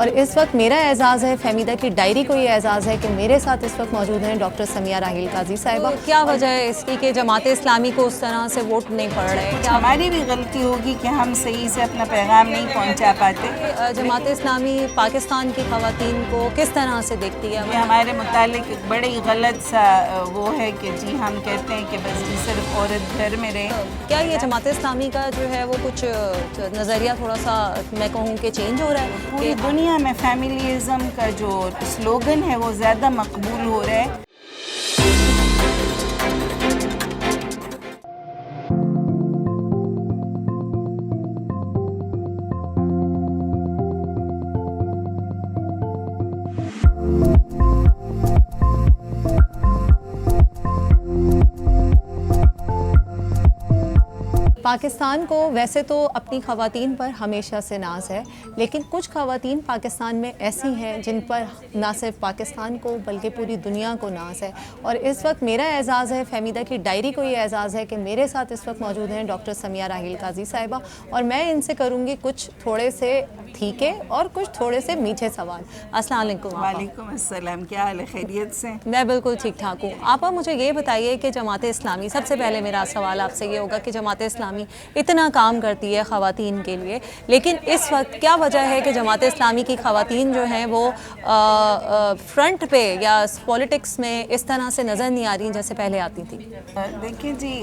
اور اس وقت میرا اعزاز ہے، فہمیدہ کی ڈائری کو یہ اعزاز ہے کہ میرے ساتھ اس وقت موجود ہیں ڈاکٹر سمیہ راحیل قاضی صاحبہ۔ کیا وجہ ہے اس کی کہ جماعت اسلامی کو اس طرح سے ووٹ نہیں پڑ رہے؟ ہماری بھی غلطی ہوگی کہ ہم صحیح سے اپنا پیغام نہیں پہنچا پاتے۔ جماعت اسلامی پاکستان کی خواتین کو کس طرح سے دیکھتی ہے؟ یہ ہمارے متعلق ایک بڑی غلط سا وہ ہے کہ جی ہم کہتے ہیں کہ بس جی صرف عورت گھر میں رہے۔ کیا یہ جماعت اسلامی کا جو ہے وہ کچھ نظریہ تھوڑا سا میں کہوں کہ چینج ہو رہا ہے؟ پوری دنیا میں فیملیزم کا جو سلوگن ہے وہ زیادہ مقبول ہو رہا ہے۔ پاکستان کو ویسے تو اپنی خواتین پر ہمیشہ سے ناز ہے، لیکن کچھ خواتین پاکستان میں ایسی ہیں جن پر نہ صرف پاکستان کو بلکہ پوری دنیا کو ناز ہے، اور اس وقت میرا اعزاز ہے، فہمیدہ کی ڈائری کو یہ اعزاز ہے کہ میرے ساتھ اس وقت موجود ہیں ڈاکٹر سمیہ راحیل قاضی صاحبہ، اور میں ان سے کروں گی کچھ تھوڑے سے ٹھیکے اور کچھ تھوڑے سے میٹھے سوال۔ السلام علیکم۔ وعلیکم السلام، کیا حال ہے؟ خیریت سے؟ میں بالکل ٹھیک ٹھاک ہوں۔ آپا مجھے یہ بتائیے کہ جماعت اسلامی، سب سے پہلے میرا سوال آپ سے یہ ہوگا کہ جماعت اسلامی اتنا کام کرتی ہے خواتین کے لیے، لیکن اس وقت کیا وجہ ہے کہ جماعت اسلامی کی خواتین جو ہیں وہ فرنٹ پہ یا پولیٹکس میں اس طرح سے نظر نہیں آ رہی جیسے پہلے آتی تھیں؟ دیکھیں جی،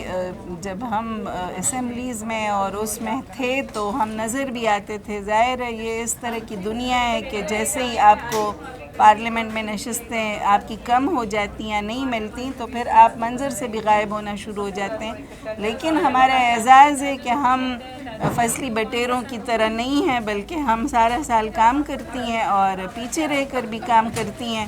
جب ہم اسمبلیز میں اور اس میں تھے تو ہم نظر بھی آتے تھے۔ ظاہر ہے یہ اس طرح کی دنیا ہے کہ جیسے ہی آپ کو پارلیمنٹ میں نشستیں آپ کی کم ہو جاتی ہیں، نہیں ملتی، تو پھر آپ منظر سے بھی غائب ہونا شروع ہو جاتے ہیں۔ لیکن ہمارا اعزاز ہے کہ ہم فصلی بٹیروں کی طرح نہیں ہیں، بلکہ ہم سارا سال کام کرتی ہیں اور پیچھے رہ کر بھی کام کرتی ہیں،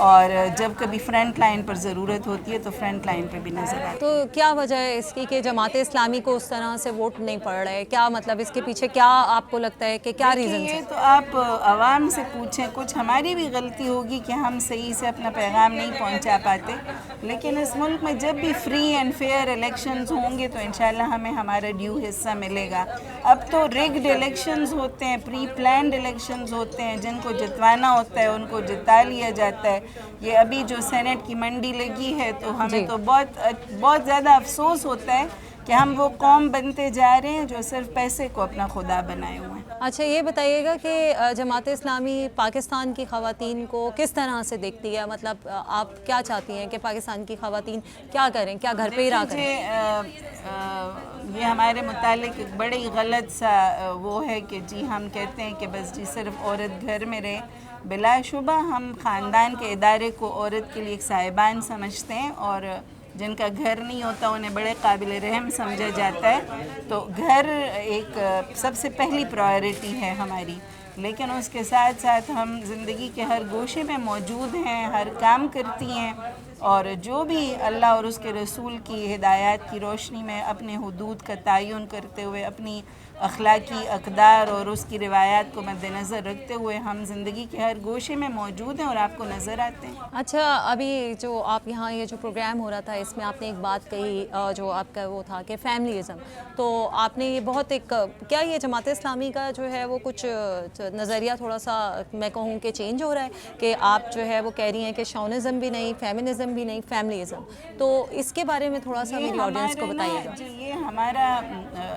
اور جب کبھی فرنٹ لائن پر ضرورت ہوتی ہے تو فرنٹ لائن پر بھی نظر آتی ہے۔ تو کیا وجہ ہے اس کی کہ جماعت اسلامی کو اس طرح سے ووٹ نہیں پڑ رہے؟ کیا مطلب اس کے پیچھے کیا آپ کو لگتا ہے کہ کیا ریزن ہے؟ یہ تو آپ عوام سے پوچھیں، کچھ ہماری بھی غلطی ہوگی کہ ہم صحیح سے اپنا پیغام نہیں پہنچا پاتے، لیکن اس ملک میں جب بھی فری اینڈ فیئر الیکشنز ہوں گے تو انشاءاللہ ہمیں ہمارا ڈیو حصہ ملے گا۔ اب تو ریگڈ الیکشنز ہوتے ہیں، پری پلانڈ الیکشنز ہوتے ہیں، جن کو جتوانا ہوتا ہے ان کو جتا لیا جاتا ہے۔ یہ ابھی جو سینٹ کی منڈی لگی ہے تو ہمیں تو بہت زیادہ افسوس ہوتا ہے کہ ہم وہ قوم بنتے جا رہے ہیں جو صرف پیسے کو اپنا خدا بنائے ہوئے ہیں۔ اچھا یہ بتائیے گا کہ جماعت اسلامی پاکستان کی خواتین کو کس طرح سے دیکھتی ہے؟ مطلب آپ کیا چاہتی ہیں کہ پاکستان کی خواتین کیا کریں، کیا گھر پہ ہی رہا کریں؟ یہ ہمارے متعلق ایک بڑی غلط سا وہ ہے کہ جی ہم کہتے ہیں کہ بس جی صرف عورت گھر میں رہے۔ بلا شبہ ہم خاندان کے ادارے کو عورت کے لیے ایک صاحبان سمجھتے ہیں، اور جن کا گھر نہیں ہوتا انہیں بڑے قابل رحم سمجھا جاتا ہے، تو گھر ایک سب سے پہلی پرائیورٹی ہے ہماری۔ لیکن اس کے ساتھ ساتھ ہم زندگی کے ہر گوشے میں موجود ہیں، ہر کام کرتی ہیں، اور جو بھی اللہ اور اس کے رسول کی ہدایات کی روشنی میں اپنے حدود کا تعین کرتے ہوئے، اپنی اخلاقی اقدار اور اس کی روایات کو مد نظر رکھتے ہوئے ہم زندگی کے ہر گوشے میں موجود ہیں اور آپ کو نظر آتے ہیں۔ اچھا ابھی جو آپ یہاں یہ جو پروگرام ہو رہا تھا اس میں آپ نے ایک بات کہی جو آپ کا وہ تھا کہ فیملیزم، تو آپ نے یہ بہت ایک کیا یہ جماعت اسلامی کا جو ہے وہ کچھ نظریہ تھوڑا سا میں کہوں کہ چینج ہو رہا ہے کہ آپ جو ہے وہ کہہ رہی ہیں کہ شونزم بھی نہیں، فیمنزم بھی نہیں، فیملیزم، تو اس کے بارے میں تھوڑا سا میری آڈینس کو بتائیے گا۔ جی یہ ہمارا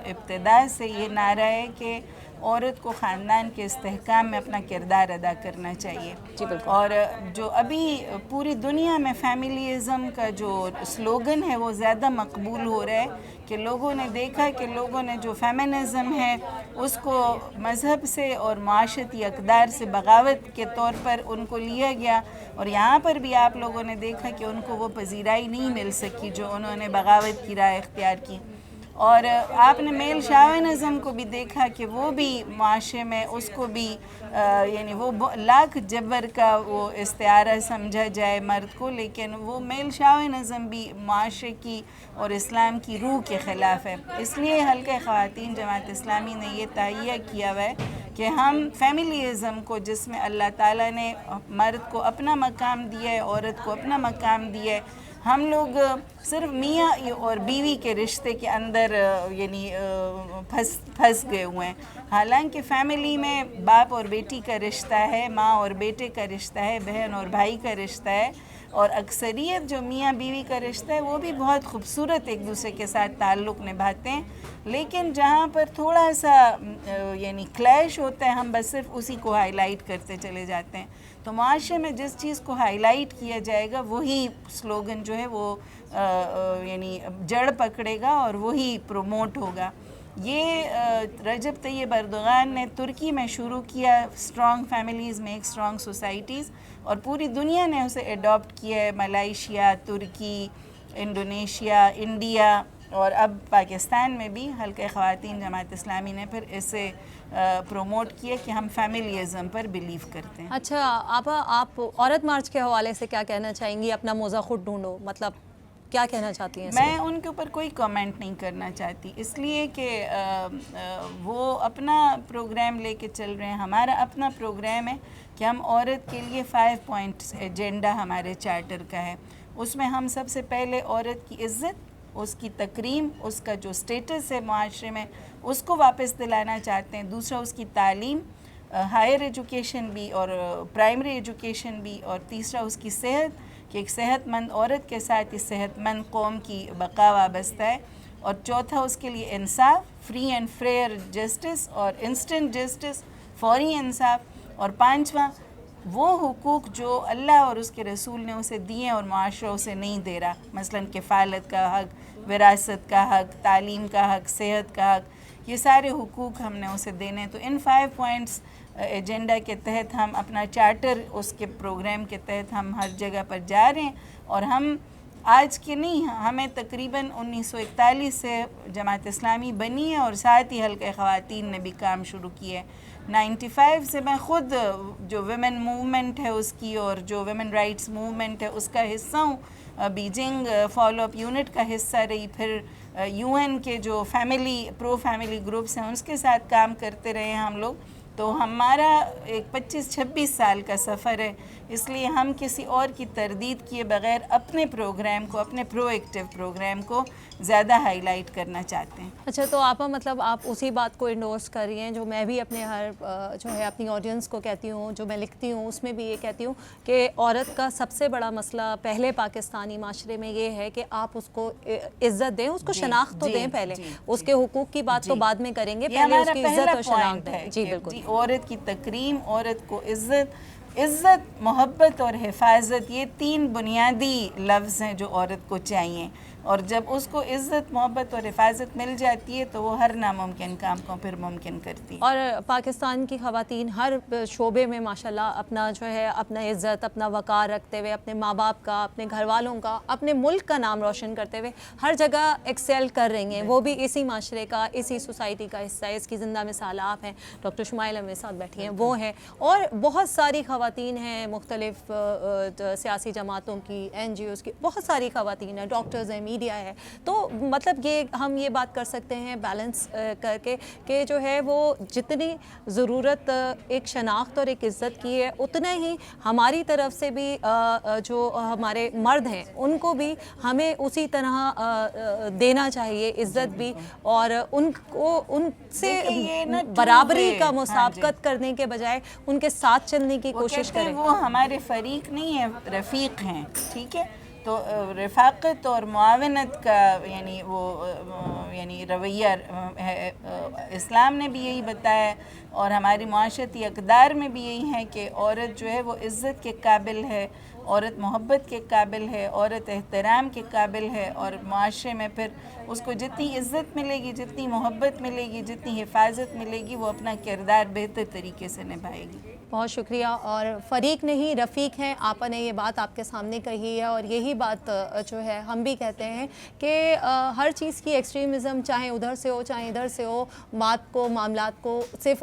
ابتدا سے یہ نعرہ ہے کہ عورت کو خاندان کے استحکام میں اپنا کردار ادا کرنا چاہیے۔ جی بالکل۔ اور جو ابھی پوری دنیا میں فیملیزم کا جو سلوگن ہے وہ زیادہ مقبول ہو رہا ہے کہ لوگوں نے دیکھا کہ لوگوں نے جو فیمنزم ہے اس کو مذہب سے اور معاشرتی اقدار سے بغاوت کے طور پر ان کو لیا گیا، اور یہاں پر بھی آپ لوگوں نے دیکھا کہ ان کو وہ پذیرائی نہیں مل سکی جو انہوں نے بغاوت کی راہ اختیار کی۔ اور آپ نے میل شاونزم کو بھی دیکھا کہ وہ بھی معاشرے میں اس کو بھی یعنی وہ لاکھ جبر کا وہ استعارہ سمجھا جائے مرد کو، لیکن وہ میل شاونزم بھی معاشرے کی اور اسلام کی روح کے خلاف ہے۔ اس لیے حلقہ خواتین جماعت اسلامی نے یہ تہیہ کیا ہوا ہے کہ ہم فیملیزم کو، جس میں اللہ تعالیٰ نے مرد کو اپنا مقام دیا ہے، عورت کو اپنا مقام دیا ہے، ہم لوگ صرف میاں اور بیوی کے رشتے کے اندر یعنی پھنس گئے ہوئے ہیں، حالانکہ فیملی میں باپ اور بیٹی کا رشتہ ہے، ماں اور بیٹے کا رشتہ ہے، بہن اور بھائی کا رشتہ ہے، اور اکثریت جو میاں بیوی کا رشتہ ہے وہ بھی بہت خوبصورت ایک دوسرے کے ساتھ تعلق نبھاتے ہیں، لیکن جہاں پر تھوڑا سا یعنی کلیش ہوتا ہے ہم بس صرف اسی کو ہائی لائٹ کرتے چلے جاتے ہیں. تو معاشرے میں جس چیز کو ہائی لائٹ کیا جائے گا وہی سلوگن جو ہے وہ یعنی جڑ پکڑے گا اور وہی پروموٹ ہوگا. یہ رجب طیب اردوغان نے ترکی میں شروع کیا، strong families make strong societies, اور پوری دنیا نے اسے ایڈاپٹ کیا ہے، ملائیشیا، ترکی، انڈونیشیا، انڈیا، اور اب پاکستان میں بھی حلقہ خواتین جماعت اسلامی نے پھر اسے پروموٹ کیا کہ ہم فیملیزم پر بلیو کرتے ہیں. اچھا آپا، آپ عورت مارچ کے حوالے سے کیا کہنا چاہیں گی؟ اپنا موزہ خود ڈھونڈو، مطلب کیا کہنا چاہتی ہیں؟ میں ان کے اوپر کوئی کامنٹ نہیں کرنا چاہتی، اس لیے کہ وہ اپنا پروگرام لے کے چل رہے ہیں، ہمارا اپنا پروگرام ہے کہ ہم عورت کے لیے 5 پوائنٹس ایجنڈا ہمارے چارٹر کا ہے. اس میں ہم سب سے پہلے عورت کی عزت، اس کی تکریم، اس کا جو سٹیٹس ہے معاشرے میں اس کو واپس دلانا چاہتے ہیں. دوسرا اس کی تعلیم، ہائر ایجوکیشن بھی اور پرائمری ایجوکیشن بھی، اور تیسرا اس کی صحت کہ ایک صحت مند عورت کے ساتھ اس صحت مند قوم کی بقا وابستہ ہے، اور چوتھا اس کے لیے انصاف، فری اینڈ فیئر جسٹس اور انسٹنٹ جسٹس، فوری انصاف، اور پانچواں وہ حقوق جو اللہ اور اس کے رسول نے اسے دیے اور معاشرہ اسے نہیں دے رہا، مثلا کفالت کا حق، وراثت کا حق، تعلیم کا حق، صحت کا حق، یہ سارے حقوق ہم نے اسے دینے. تو ان 5 پوائنٹس ایجنڈا کے تحت ہم اپنا چارٹر، اس کے پروگرام کے تحت ہم ہر جگہ پر جا رہے ہیں. اور ہم آج کے نہیں، ہمیں تقریباً 1941 سے جماعت اسلامی بنی ہے، اور ساتھ ہی حلقہ خواتین نے بھی کام شروع کیا ہے. 95 سے میں خود جو ویمن موومنٹ ہے اس کی اور جو ویمن رائٹس موومنٹ ہے اس کا حصہ ہوں. بیجنگ فالو اپ یونٹ کا حصہ رہی، پھر یو این کے جو پرو فیملی گروپس ہیں اس کے ساتھ کام کرتے رہے ہیں ہم لوگ. تو ہمارا ایک 25-26 سال کا سفر ہے، اس لیے ہم کسی اور کی تردید کیے بغیر اپنے پروگرام کو، اپنے پرو ایکٹیو پروگرام کو زیادہ ہائی لائٹ کرنا چاہتے ہیں. اچھا، تو آپا مطلب آپ اسی بات کو انڈورس کر رہی ہیں جو میں بھی اپنے ہر جو ہے اپنی آڈینس کو کہتی ہوں، جو میں لکھتی ہوں اس میں بھی یہ کہتی ہوں کہ عورت کا سب سے بڑا مسئلہ پہلے پاکستانی معاشرے میں یہ ہے کہ آپ اس کو عزت دیں، اس کو شناخت تو دیں پہلے، اس کے حقوق کی بات تو بعد میں کریں گے، پہلے اس کی عزت اور شناخت دیں. جی بالکل. عورت کی تکریم، عورت کو عزت، محبت اور حفاظت، یہ 3 بنیادی لفظ ہیں جو عورت کو چاہیے، اور جب اس کو عزت، محبت اور حفاظت مل جاتی ہے تو وہ ہر ناممکن کام کو پھر ممکن کرتی ہے. اور پاکستان کی خواتین ہر شعبے میں ماشاءاللہ اپنا جو ہے اپنا عزت، اپنا وقار رکھتے ہوئے، اپنے ماں باپ کا، اپنے گھر والوں کا، اپنے ملک کا نام روشن کرتے ہوئے ہر جگہ ایکسیل کر رہی ہیں. وہ بھی اسی معاشرے کا، اسی سوسائٹی کا حصہ ہے. اس کی زندہ مثال آپ ہیں، ڈاکٹر شمائلہ میرے ساتھ بیٹھی ہیں، وہ ہیں، اور بہت ساری خواتین ہیں مختلف سیاسی جماعتوں کی، NGOs کی، بہت ساری خواتین ہیں، ڈاکٹرز ہیں، میڈیا ہے. تو مطلب یہ ہم یہ بات کر سکتے ہیں بیلنس کر کے کہ جو ہے وہ جتنی ضرورت ایک شناخت اور ایک عزت کی ہے اتنا ہی ہماری طرف سے بھی جو ہمارے مرد ہیں ان کو بھی ہمیں اسی طرح دینا چاہیے عزت بھی، اور ان کو ان سے برابری کا مسابقت کرنے کے بجائے ان کے ساتھ چلنے کی کوشش کریں. وہ ہمارے فریق نہیں ہیں، رفیق ہیں. ٹھیک ہے، تو رفاقت اور معاونت کا یعنی رویہ ہے. اسلام نے بھی یہی بتایا ہے، اور ہماری معاشرتی اقدار میں بھی یہی ہے کہ عورت جو ہے وہ عزت کے قابل ہے، عورت محبت کے قابل ہے، عورت احترام کے قابل ہے، اور معاشرے میں پھر اس کو جتنی عزت ملے گی، جتنی محبت ملے گی، جتنی حفاظت ملے گی، وہ اپنا کردار بہتر طریقے سے نبھائے گی. بہت شکریہ. اور فریق نہیں رفیق ہیں، آپا نے یہ بات آپ کے سامنے کہی ہے، اور یہی بات جو ہے ہم بھی کہتے ہیں کہ ہر چیز کی ایکسٹریمزم چاہے ادھر سے ہو چاہے ادھر سے ہو، بات کو، معاملات کو صرف